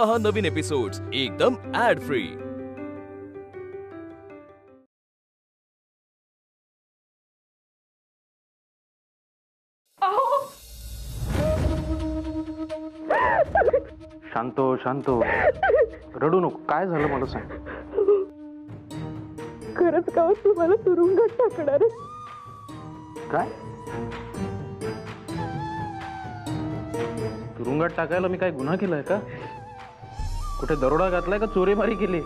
पहा नवीन एपिसोड्स एकदम add free. शांतो शांतो, रडू नको। काय झालं मला सांग। खरंच का तुम्हाला तुरुंगात टाकणार? काय तुरुंगात टाकायला मी काय गुन्हा केलाय का? कुठे दरोडा घातलाय का चोरीमारी केली?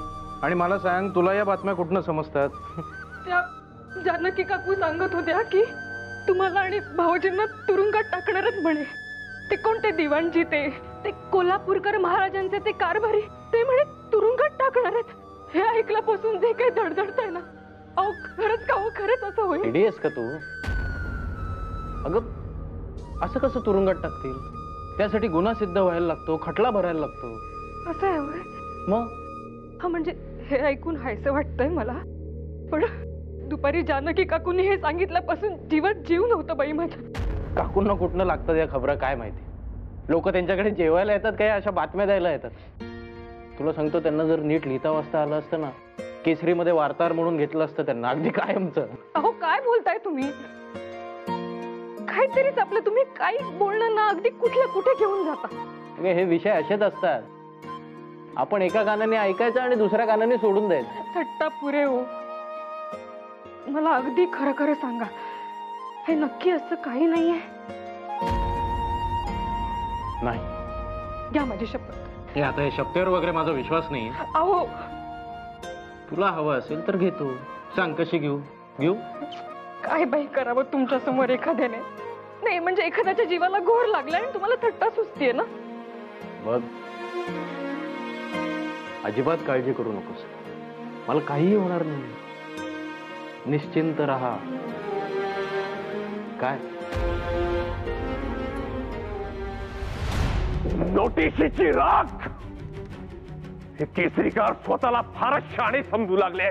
आणि मला सांग, तुला या बातम्या कुठनं समजतात? त्या जानकी काकू सांगत होत्या की तुम्हाला आणि भाऊजींना तुरुंगात टाकणारच म्हणे। ते कोणते दिवाणजी, ते कोल्हापूरकर महाराजांचे ते कारभारी, ते म्हणे तुरुंगात टाकणारच। हे ऐकल्यापासून जे काही धडधडतंय ना, अहो खरंच का? हो खरंच असं होईल? इडियस का तू? अगं असं कसं तुरुंगात टाकतील? त्यासाठी गुन्हा सिद्ध व्हायला लागतो, खटला भरायला लागतो। असं आहे होय? मग हा, म्हणजे हे ऐकून हायसं वाटतंय मला, पण दुपारी जानकी काकूंनी हे सांगितल्यापासून जीवात जीव नव्हतं बाई माझ्या। काकूंना कुठनं लागतं या खबरा काय माहिती? लोक त्यांच्याकडे जेवायला येतात काय अशा बातम्या द्यायला येतात? तुला सांगतो, त्यांना जर नीट लिहिता वाचता आलं असतं ना, केसरीमध्ये वार्ताहर म्हणून घेतलं असतं त्यांना, अगदी कायमचं। अहो काय बोलताय तुम्ही? काहीतरीच आपलं, तुम्ही काही बोलणं ना अगदी कुठल्या कुठे घेऊन जाता। हे विषय असेच असतात, आपण एका कानाने ऐकायचं आणि दुसऱ्या कानाने सोडून द्यायचं। थट्टा पुरे हो। मला अगदी खरं खरं सांगा, हे नक्की असं काही नाहीये? नाही, घ्या माझी शपथ। हे आता हे शब्दावर वगैरे माझा विश्वास नाही। अहो तुला हवं असेल तर घेतो, सांग कशी घेऊ? घेऊ काय बाई करावं तुमच्या समोर एखाद्याने? नाही म्हणजे एखाद्याच्या जीवाला घोर लागला आणि तुम्हाला थट्टा सुचतीये ना? बघ, अजिबात काळजी करू नकोस, मला काहीही होणार नाही, निश्चिंत रहा। काय नोटिशीची राख? हे केसरीकार स्वतःला फारच शहाणे समजू लागले।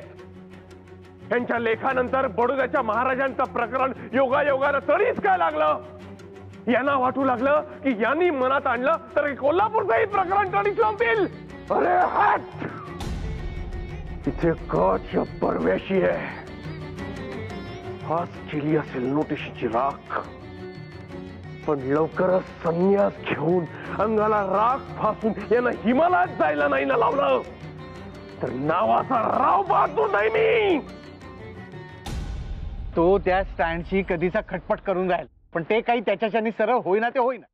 त्यांच्या लेखानंतर बडोद्याच्या महाराजांचं प्रकरण योगायोगानं तरीच काय लागलं? यांना वाटू लागलं की यांनी मनात आणलं तर कोल्हापूरचंही प्रकरण तडीच लावतील। अरे हट, इथे कच परवेशी आहे। आज केली असेल नोटिशीची राख, पण लवकरच संन्यास घेऊन अंगाला राख फासून यांना हिमालयात जायला नाही ना लावलं तर नावाचा राव बहादूर नाही मी। तो त्या स्टँडशी कधीचा खटपट करून राहील, पण ते काही त्याच्याच्यानी सरळ होईना ते होईना।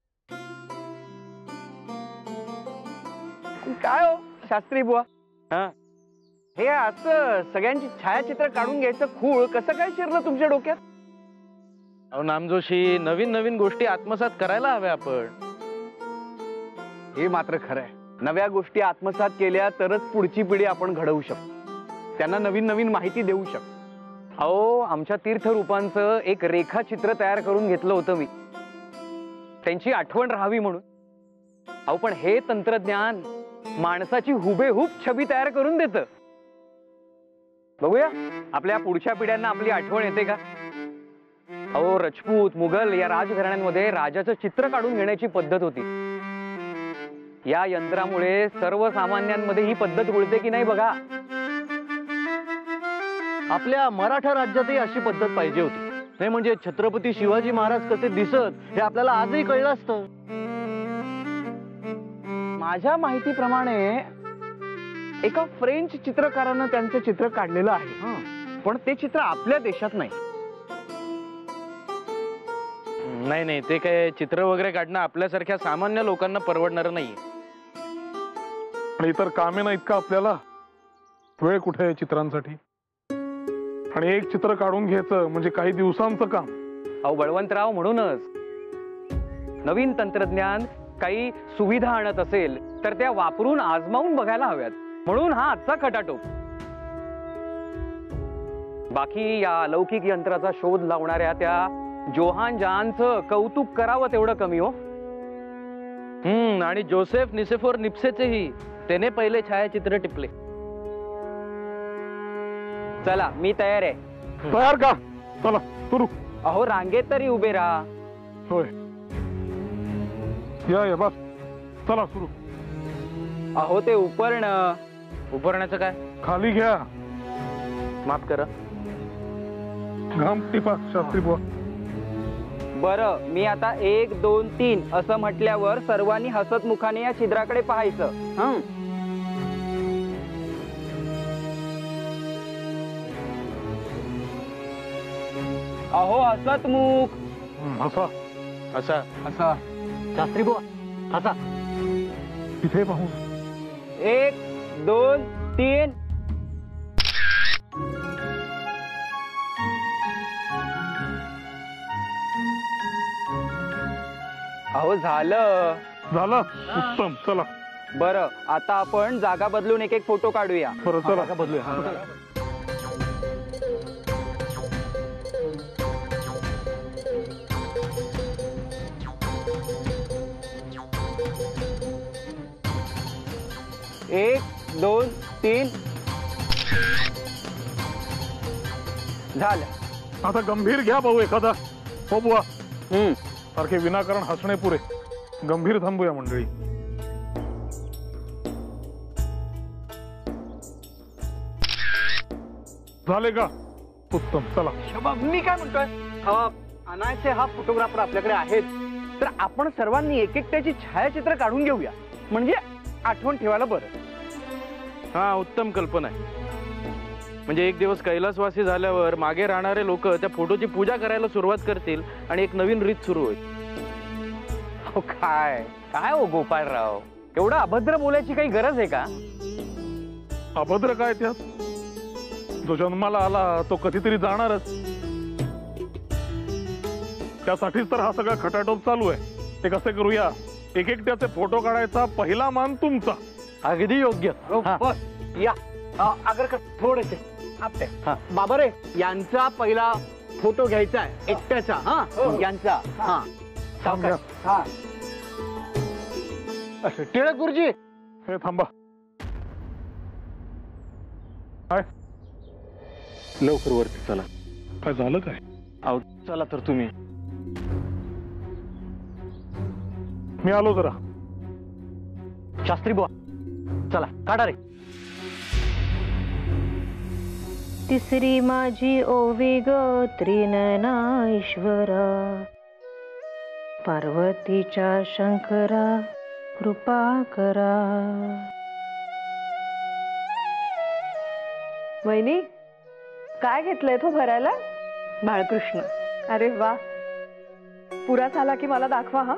काय हो शास्त्री बुवा, हे असं सगळ्यांची छायाचित्र काढून घ्यायचं खूळ कसं काय शिरलं तुमच्या डोक्यात? अहो नामजोशी, नवीन नवीन गोष्टी आत्मसात करायला हव्या आपण। हे मात्र खरं आहे, नव्या गोष्टी आत्मसात केल्या तरच पुढची पिढी आपण घडवू शकतो, त्यांना नवीन नवीन माहिती देऊ शकतो। अहो, आमच्या तीर्थरूपांचं एक रेखाचित्र तयार करून घेतलं होतं मी, त्यांची आठवण राहावी म्हणून। अहो पण हे तंत्रज्ञान माणसाची हुबेहूब छबी तयार करून देतं। बघूया आपल्या पुढच्या पिढ्यांना आपली आठवण येते का? अहो, राजपूत मुघल या राजघराण्यांमध्ये राजाचं चित्र काढून घेण्याची पद्धत होती। या यंत्रामुळे सर्वसामान्यांमध्ये ही पद्धत रुळते की नाही बघा। आपल्या मराठा राज्यातही अशी पद्धत पाहिजे होती, नाही म्हणजे छत्रपती शिवाजी महाराज कसे दिसत हे आपल्याला आजही कळलं असतं। माझ्या माहितीप्रमाणे एका फ्रेंच चित्रकारानं त्यांचं चित्र काढलेलं आहे, पण ते चित्र आपल्या देशात नाही। नाही नाही, ते काय चित्र वगैरे काढणं आपल्यासारख्या सामान्य लोकांना परवडणार नाहीये। आणि इतर कामे नाहीत का आपल्याला? वेळ कुठे आहे चित्रांसाठी? आणि एक चित्र काढून घ्यायचं म्हणजे काही दिवसांचं काम। अहो बळवंतराव, म्हणूनच नवीन तंत्रज्ञान काही सुविधा आणत असेल तर त्या वापरून आजमावून बघायला हव्यात, म्हणून हा आजचा खटाटोप। बाकी या अलौकिक यंत्राचा शोध लावणाऱ्या त्या जोहान जहानचं कौतुक करावं तेवढं कमी हो। आणि जोसेफ निसेफोर निप्सेचेही त्याने पहिले छायाचित्र टिपले। चला मी तयार आहे। तयार का? चला सुरू। अहो रांगेत तरी उभे राहा। होय, या बस, चला सुरू। अहो ते उपरणं. उपरण्याचं काय? खाली घ्या. माफ करा. घाम टिपा शास्त्री बुवा. बरं, मी आता 1 2 3 असं म्हटल्यावर सर्वांनी हसत मुखाने या छिद्राकडे पाहायचं. हं. अहो हसतमुख. हसा. असा असा. शास्त्री बुवा असा. इथे पाहू. 1 2 3. अहो झालं. झालं. उत्तम. चला. बरं, आता आपण जागा बदलून एक एक फोटो काढूया. बरं चला बदलूया. एक 2 3. झालं. आता गंभीर घ्या भाऊ एखादा. हो बुवा. हम्म. सारखे विनाकारण हसणे पुरे. गंभीर थांबूया मंडळी. झाले का? उत्तम. चला. मी काय म्हणतोय, अनायसे हा फोटोग्राफर आपल्याकडे आहेत, तर आपण सर्वांनी एक एक त्याची छायाचित्र काढून घेऊया, म्हणजे आठवण ठेवायला बरं. हा उत्तम कल्पना आहे. म्हणजे एक दिवस कैलासवासी झाल्यावर मागे राहणारे लोक त्या फोटोची पूजा करायला सुरुवात करतील आणि एक नवीन रीत सुरू होईल. हो काय काय हो गोपाळराव, एवढं अभद्र बोलायची काही गरज आहे का? अभद्र काय त्यात? जो जन्माला आला तो कधीतरी जाणारच. त्यासाठीच तर हा सगळा खटाटोप चालू आहे. ते कसे करूया, एक एकट्याचे फोटो काढायचा पहिला मान तुमचा. अगदी योग्य. या आगरकर थोडेसे बाबा रे, यांचा पहिला फोटो घ्यायचा आहे एकट्याचा. हा यांचा. हा टिळक गुरुजी. हे थांबा. काय लवकर वरती चला. काय झालं काय? अहो चला तर तुम्ही. मी आलो जरा. शास्त्री बुवा चला काढा रे. तिसरी माझी ओवी ग त्रिनयना ईश्वरा, पार्वतीच्या शंकरा कृपा करा. वहिनी, काय घेतलंय तो भरायला? बाळकृष्ण. अरे वा, पुरा झाला की मला दाखवा. हा,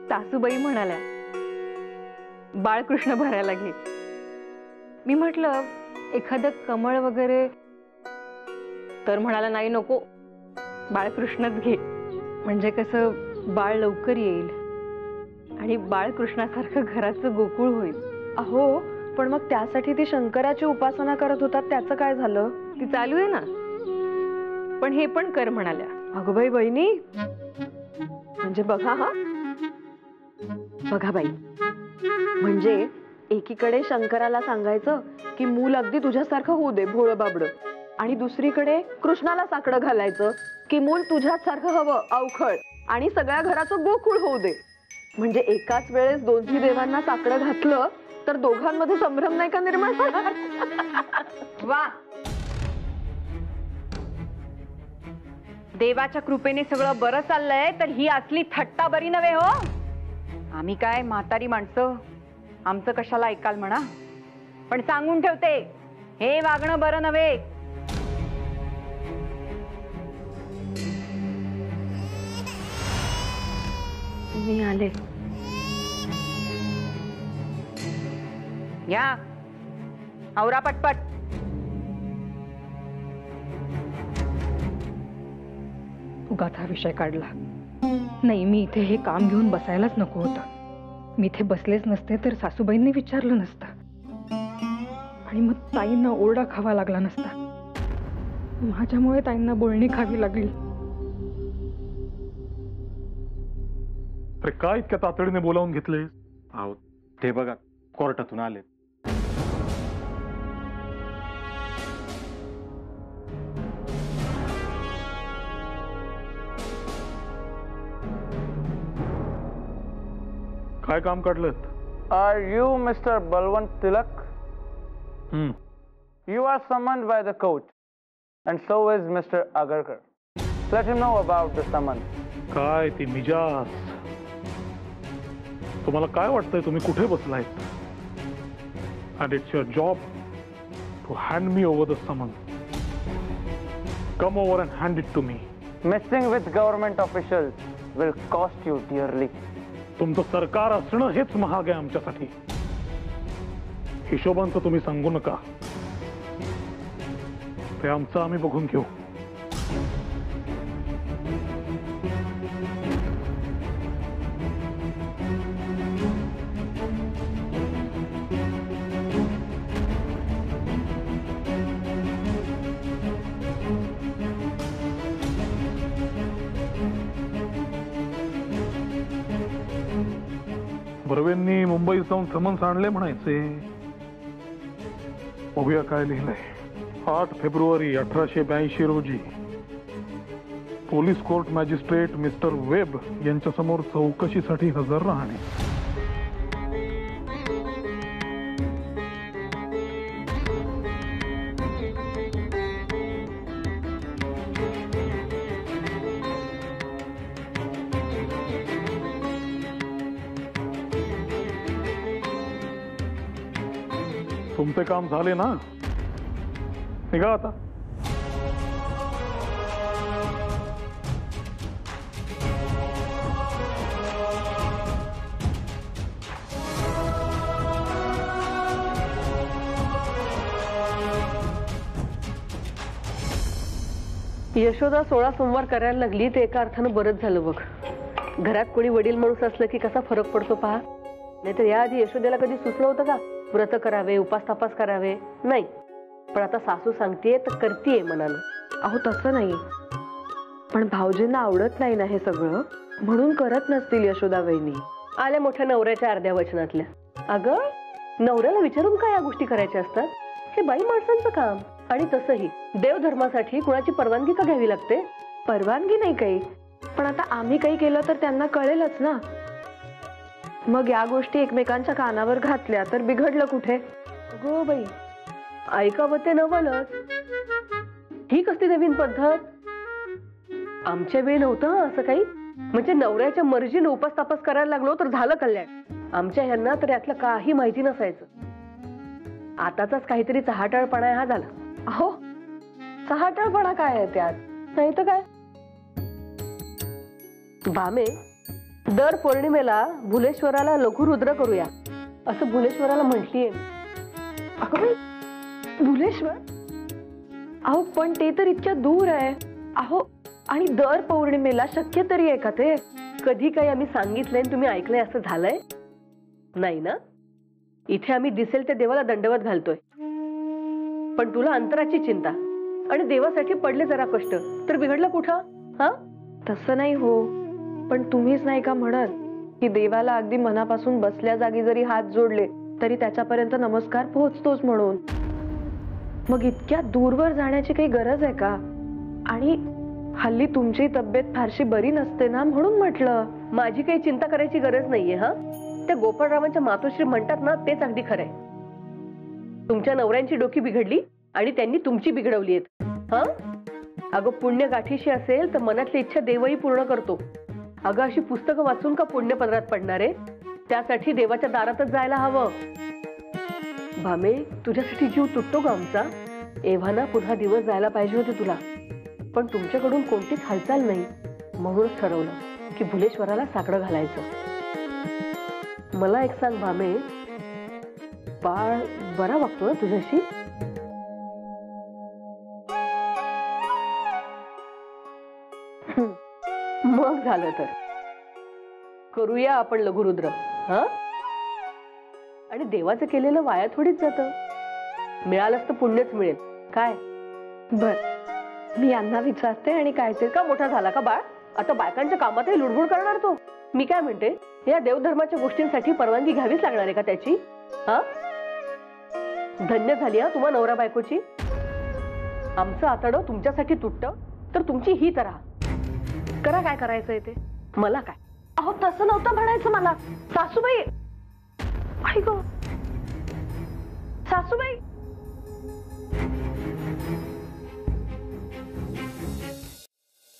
सासूबाई म्हणाल्या बाळकृष्ण भरायला घे. मी म्हटलं एखादं कमळ वगैरे, तर म्हणाला नाही नको, बाळकृष्णच घे, म्हणजे कसं बाळ लवकर येईल आणि बाळकृष्णासारखं घराचं गोकुळ होईल. अहो पण मग त्यासाठी ती शंकराची उपासना करत होतात, त्याचं काय झालं? ती चालू आहे ना, पण हे पण कर म्हणाल्या. अगं बाई बहिणी, म्हणजे बघा. हा बघा बाई, म्हणजे एकीकडे शंकराला सांगायचं की मूल अगदी तुझ्यासारखं होऊ दे भोळं बाबड, आणि दुसरीकडे कृष्णाला साकडं घालायचं की मूल तुझ्याच सारखं हवं अवखळ आणि सगळ्या घराचं गोकुळ होऊ दे. म्हणजे एकाच वेळेस दोन्ही देवांना साकडं घातलं तर दोघांमध्ये संभ्रम नाही का निर्माण होणार? वा, देवाच्या कृपेने सगळं बरं चाललंय, तर ही असली थट्टा बरी नव्हे हो. आम्ही काय म्हातारी माणसं, आमचं कशाला ऐकाल म्हणा, पण सांगून ठेवते, हे वागणं बरं नव्हे. मी आले. या आवरा पटपट. उगाच हा विषय काढला. नाही, मी इथे हे काम घेऊन बसायलाच नको होतं. मी इथे बसलेच नसते तर सासूबाईंनी विचारलं नसतं आणि मग ताईंना ओरडा खावा लागला नसता. माझ्यामुळे ताईंना बोलणी खावी लागली. अरे काय इतक्या तातडीने बोलावून घेतले? अहो ते बघा, कोर्टातून आले. काय काम काढलं? Are you Mr. Balwant Tilak? You are summoned by the court, and so is Mr. Agarkar. Let him know about the summons. काय ती मिजाज, तुम्हाला काय वाटतंय तुम्ही कुठे बसलायत? And it's your job to hand me over the summons. Come over and hand it to me. Messing with government officials will cost you dearly. तुमचं सरकार असणं हेच महाग आहे आमच्यासाठी. हिशोबांचं तुम्ही सांगू नका, ते आमचं आम्ही बघून घेऊ. बर्वेंनी मुंबईत जाऊन समन्स आणले म्हणायचे. बघूया काय लिहिलंय. 8 फेब्रुवारी 1882 रोजी police court magistrate mister web यांच्यासमोर चौकशीसाठी हजर राहणे. तुमचे काम झाले ना, निघा आता. यशोदा 16 सोमवार करायला लागली ते एका अर्थानं बरंच झालं बघ. घरात कोणी वडील माणूस असलं की कसा फरक पडतो पहा. नाहीतर याआधी यशोदेला कधी सुचलं होतं का व्रत करावे, उपास तपास करावे? नाही. पण आता सासू सांगतेय तर करतीये मनानं. अहो तसं नाही, पण भाऊजींना आवडत नाही ना हे सगळं, म्हणून करत नसतील यशोदा वहिनी. आल्या मोठ्या नवऱ्याच्या अर्ध्या वचनातल्या. अगं नवऱ्याला विचारून काय या गोष्टी करायच्या असतात? हे बाई माणसांचं काम. आणि तसंही देवधर्मासाठी कुणाची परवानगी का घ्यावी लागते? परवानगी नाही काही, पण आता आम्ही काही केलं तर त्यांना कळेलच ना. मग या गोष्टी एकमेकांच्या कानावर घातल्या तर बिघडलं कुठे? गो बाई, ऐकावं ते नवलच. ही कसली नवीन पद्धत? आमच्या वेळी नव्हतं असं काही. म्हणजे नवऱ्याच्या मर्जीने उपास तापास करायला लागलो तर झालं कल्याण. आमच्या ह्यांना तर यातलं काही माहिती नसायचं. आताचाच काहीतरी चहाटाळपणा आहे हा झाला. अहो चहाटाळपणा काय आहे त्यात? नाही तर काय. भामे, दर पौर्णिमेला भुलेश्वराला लघुरुद्र करूया असं भुलेश्वराला म्हटलीये. अगं बाई, भुलेश्वर? अहो पण ते तर इतक्या दूर आहे. अहो आणि दर पौर्णिमेला शक्य तरी आहे का ते? कधी काही आम्ही सांगितलंय तुम्ही ऐकलंय असं झालंय? नाही ना. इथे आम्ही दिसेल त्या देवाला दंडवत घालतोय. पण तुला अंतराची चिंता आणि देवासाठी पडले जरा कष्ट तर बिघडलं कुठं? हा तसं नाही हो, पण तुम्हीच नाही का म्हणत की देवाला अगदी मनापासून बसल्या जागी जरी हात जोडले तरी त्याच्यापर्यंत नमस्कार पोहोचतोच म्हणून. मग इतक्या दूरवर जाण्याची काही गरज आहे का? आणि हल्ली तुमची तब्येत फारशी बरी नसते ना, म्हणून म्हटलं. माझी काही चिंता करायची गरज नाहीये. हा त्या गोपाळरावांच्या मातोश्री म्हणतात ना तेच अगदी खरंय. तुमच्या नवऱ्यांची डोकी बिघडली आणि त्यांनी तुमची बिघडवली आहेत. हा अगं पुण्य गाठीशी असेल तर मनातली इच्छा देवही पूर्ण करतो. अगं अशी पुस्तकं वाचून का पुण्य पदरात पडणार आहे? त्यासाठी देवाच्या दारातच जायला हवं. भामे, तुझ्यासाठी जीव तुटतो का आमचा? एव्हाना पुन्हा दिवस जायला पाहिजे होते तुला, पण तुमच्याकडून कोणतीच हालचाल नाही. म्हणूनच ठरवलं की भुलेश्वराला साकडं घालायचं. मला एक सांग भामे, बाळ बरा वागतो ना तुझ्याशी? मग झालं तर करूया आपण लघुरुद्र. हा आणि देवाचं केलेलं वाया थोडीच जातं. मिळालंच तर पुण्यच मिळेल. काय बर, मी यांना विचारते. आणि काय ते का मोठा झाला का बाळ? आता बायकांच्या कामातही लुडबुड करणार तो? मी काय म्हणते, या देवधर्माच्या गोष्टींसाठी परवानगी घ्यावीच लागणार आहे का त्याची? हा धन्य झाली हा तुम्हा नवरा बायकोची. आमचं आतडं तुमच्यासाठी तुटतं तर तुमची ही तरा करा. काय करायचंय ते मला काय? अहो तसं नव्हतं म्हणायचं मला सासूबाई. आई गं, सासूबाई.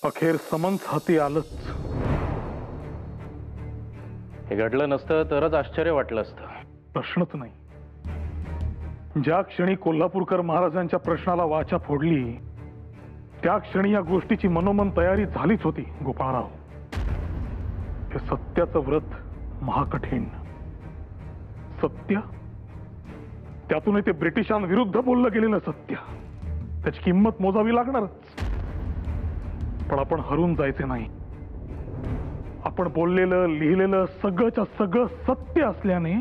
अखेर समन्स हाती आलंच. हे घडलं नसतं तरच आश्चर्य वाटलं असतं. प्रश्नच नाही. ज्या क्षणी कोल्हापूरकर महाराजांच्या प्रश्नाला वाचा फोडली त्या क्षणी या गोष्टीची मनोमन तयारी झालीच होती. गोपाळराव, हे सत्याचं व्रत महाकठीण. सत्य, त्यातून ते ब्रिटिशांविरुद्ध बोललं गेलेलं सत्य, त्याची किंमत मोजावी लागणारच. पण आपण हरून जायचे नाही. आपण बोललेलं लिहिलेलं सगळंच्या सगळं सत्य असल्याने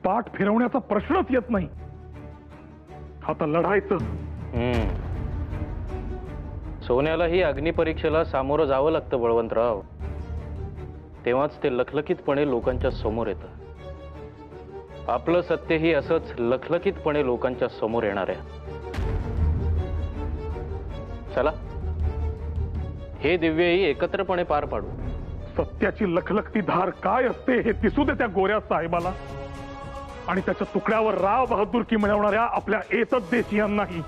पाठ फिरवण्याचा प्रश्नच येत नाही. आता लढायचं. सोन्यालाही अग्निपरीक्षेला सामोरं जावं लागतं बळवंतराव. तेव्हाच ते लखलखीतपणे लोकांच्या समोर येतं. आपलं सत्यही असंच लखलखीतपणे लोकांच्या समोर येणार आहे. चला, हे दिव्यही एकत्रपणे पार पाडू. सत्याची लखलखती धार काय असते हे दिसू दे त्या गोऱ्या साहेबाला आणि त्याच्या तुकड्यावर राव बहादुरकी मिळवणाऱ्या आपल्या एतच देशीयांनाही.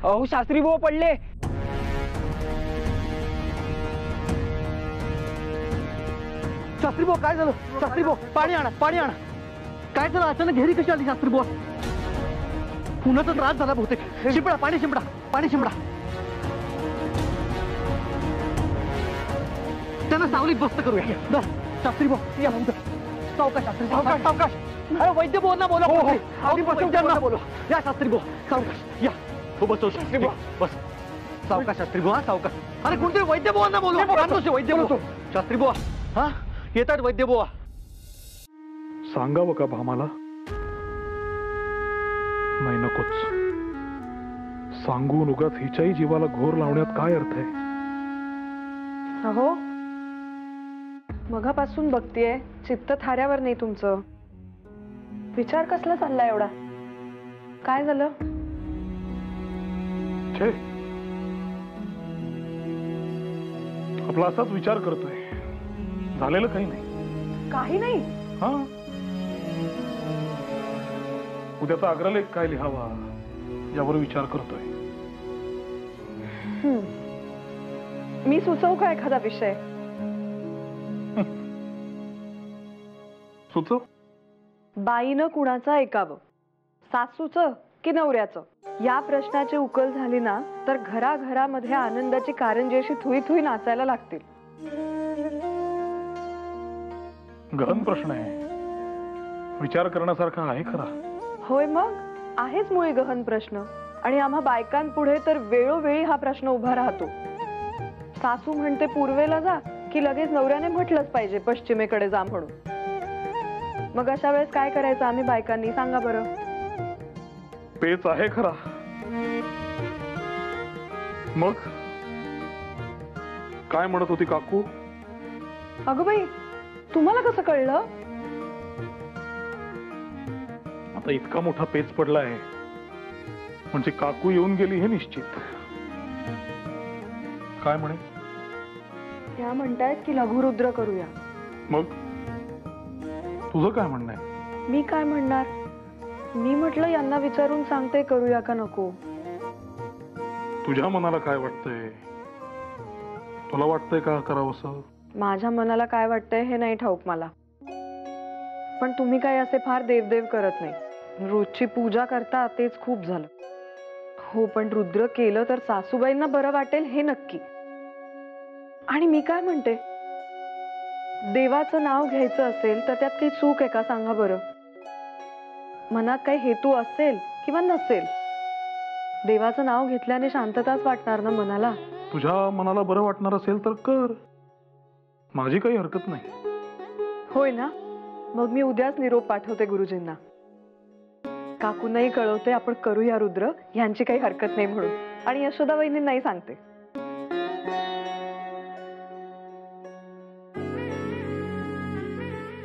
अहो शास्त्री भाऊ पडले. शास्त्री भाऊ काय झालं? शास्त्री भाऊ पाणी आणा, पाणी आणा. काय झालं? अचानक घेरी कशी आली शास्त्री भाऊ? पुण्याचा त्रास झाला बहुतेक. शिंपडा, पाणी शिंपडा, पाणी शिंपडा. त्यांना सावलीत बसत करूया. शास्त्री भाऊ या. सावकाश शास्त्री, सावकाश सावकाश. अरे वैद्य भाऊंना बोला. बोलो या शास्त्री भाऊ, सावकाश या. हो बसो शास्त्री भाऊ, बस. सावकाश शास्त्री भाऊ, सावकाश. अरे कोणतरी वैद्य भाऊंना बोलू. वैद्य भाऊ, शास्त्री भाऊ हा येतात. वैद्य भाऊ सांगावं का भामाला? नाही, नकोच. सांगून उगाच हिच्याही जीवाला घोर लावण्यात काय अर्थ आहे? अहो, मगापासून बघतीये चित्त थाऱ्यावर नाही तुमचं. विचार कसला चालला एवढा? काय झालं? आपला असाच विचार करतोय. झालेलं काही नाही. काही नाही. हा, उद्याचा अग्रलेख काय लिहावा यावर विचार करतोय. मी सुचवू का एखादा विषय? सुचव. बाईनं कुणाचं ऐकावं, सासूचं की नवऱ्याचं? या प्रश्नाची उकल झाली ना तर घराघरामध्ये आनंदाची कारंजी अशी थुई थुई नाचायला लागतील. गहन प्रश्न आहे. विचार करण्यासारखा आहे खरा. होय, मग आहेच मुळे गहन प्रश्न. आणि आम्हा बायकांपुढे तर वेळोवेळी हा प्रश्न उभा राहतो. सासू म्हणते पूर्वेला जा की लगेच नवऱ्याने म्हटलंच पाहिजे पश्चिमेकडे जा म्हणून. मग अशा वेळेस काय करायचं आम्ही बायकांनी? सांगा बरं. पेच आहे खरा. मग काय म्हणत होती काकू? अगं बाई, तुम्हाला कसं कळलं? आता इतका मोठा पेच पडलाय म्हणजे काकू येऊन गेली हे निश्चित. काय म्हणे? त्या म्हणतायत की लघुरुद्र करूया. मग तुझं काय म्हणणं आहे? मी काय म्हणणार? मी म्हटलं यांना विचारून सांगते करूया का नको. तुझ्या मनाला काय वाटतंय? तुला वाटतंय का करावंसं? माझ्या मनाला काय वाटतंय हे नाही ठाऊक मला. पण तुम्ही काय असे फार देवदेव करत नाही. रोजची पूजा करता तेच खूप झालं. हो, पण रुद्र केलं तर सासूबाईंना बरं वाटेल हे नक्की. आणि मी काय म्हणते, देवाचं नाव घ्यायचं असेल तर त्यात काही चूक आहे का सांगा बरं? मनात काही हेतू असेल किंवा नसेल, देवाचं नाव घेतल्याने शांतताच वाटणार ना मनाला. तुझ्या मनाला बरं वाटणार असेल तर कर, माझी काही हरकत नाही. होय ना, मग मी उद्याच निरोप पाठवते गुरुजींना. काकूंनाही कळवते आपण करूया रुद्र, यांची काही हरकत नाही म्हणून, आणि यशोदा वहिनींनाही सांगते.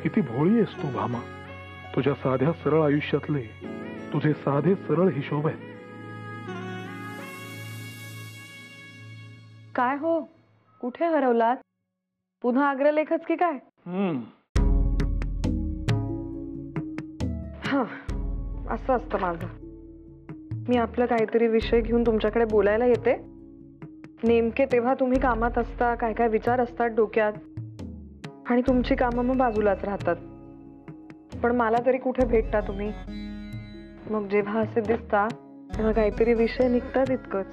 किती भोळी आहेस तू भामा. तुझ्या साध्या सरळ आयुष्यातले तुझे साधे सरळ हिशोब आहेत. काय हो, कुठे हरवलात? पुन्हा अग्रलेखच की काय? हा, असं असतं माझं. मी आपलं काहीतरी विषय घेऊन तुमच्याकडे बोलायला येते, नेमके तेव्हा तुम्ही कामात असता, काय काय विचार असतात डोक्यात, आणि तुमची कामं मग बाजूलाच राहतात. पण मला तरी कुठे भेटता तुम्ही? मग जेव्हा असे दिसता तेव्हा काहीतरी विषय निघतात इतकंच.